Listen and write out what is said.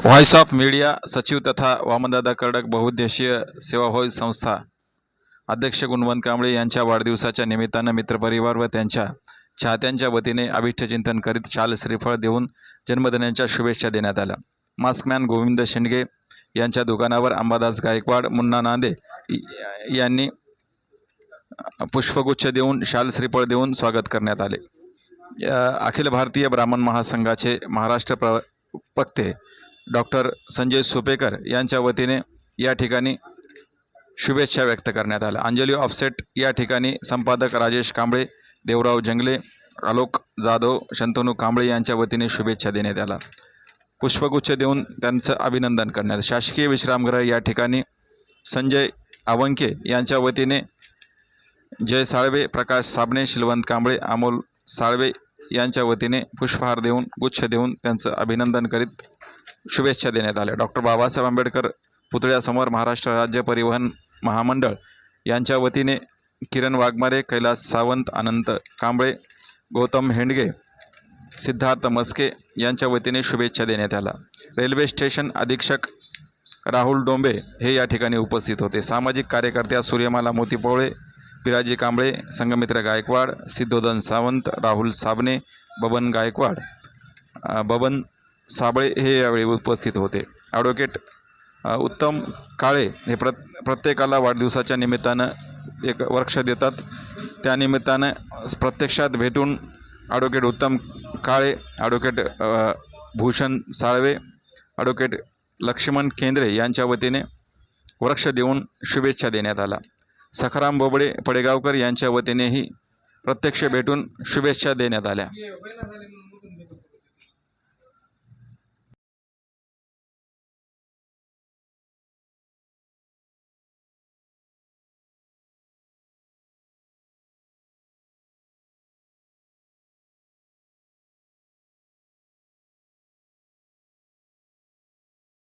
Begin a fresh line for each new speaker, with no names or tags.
Voice of media सचिव तथा वामनदादा कर्डक बहुउद्देशीय सेवाभावी संस्था अध्यक्ष गुणवंत कांबळे यांच्या वाढदिवसाच्या निमित्तानं मित्रपरिवार व त्यांच्या चाहत्यांच्या वतीने अभिष्टचिंतन करीत शाल श्रीफळ देऊन जन्मदिनाच्या शुभेच्छा देण्यात आल्या। मास्कमॅन गोविंद शेंडगे यांच्या दुकानावर अंबादास गायकवाड, मुन्ना नांदे यांनी पुष्पगुच्छ देऊन शाल श्रीफळ देऊन स्वागत करण्यात आले। अखिल भारतीय ब्राह्मण महासंघाचे महाराष्ट्र प्रवक्ते डॉक्टर संजय सुपेकर यांच्या वतीने या ठिकाणी शुभेच्छा व्यक्त करण्यात आल्या। अंजली ऑफसेट या ठिकाणी संपादक राजेश कांबळे, देवराव जंगले, आलोक जाधव, शंतनू कांबळे यांच्या वतीने शुभेच्छा देण्यात आल्या। पुष्पगुच्छ देऊन त्यांचं अभिनंदन करण्यात। शासकीय विश्रामगृह या ठिकाणी संजय आवंके यांच्या वतीने जय साळवे, प्रकाश साबणे, शिलवंत कांबळे, अमोल साळवे यांच्या वतीने पुष्पहार देऊन गुच्छ देऊन त्यांचं अभिनंदन करीत शुभेच्छा देण्यात आल्या। डॉक्टर बाबासाहेब आंबेडकर पुतळ्यासमोर महाराष्ट्र राज्य परिवहन महामंडळ यांच्या वतीने किरण वाघमारे, कैलास सावंत, अनंत कांबळे, गौतम हेंडगे, सिद्धार्थ मस्के यांच्या वतीने शुभेच्छा देण्यात आल्या। रेल्वे स्टेशन अधीक्षक राहुल डोंबे हे या ठिकाणी उपस्थित होते। सामाजिक कार्यकर्त्या सूर्यमाला मोतीपोळे, पिराजी कांबळे, संगमित्र गायकवाड, सिद्धोदन सावंत, राहुल साबणे, बबन गायकवाड, बबन साबळे हे यावेळी उपस्थित होते। ॲडव्होकेट उत्तम काळे हे प्रत्येकाला वाढदिवसाच्या निमित्तानं एक वृक्ष देतात। त्यानिमित्तानं प्रत्यक्षात भेटून ॲडव्होकेट उत्तम काळे, ॲडव्होकेट भूषण साळवे, ॲडव्होकेट लक्ष्मण केंद्रे यांच्या वतीने वृक्ष देऊन शुभेच्छा देण्यात आला। सखाराम बोबडे पडेगावकर यांच्या वतीनेही प्रत्यक्ष भेटून शुभेच्छा देण्यात आल्या।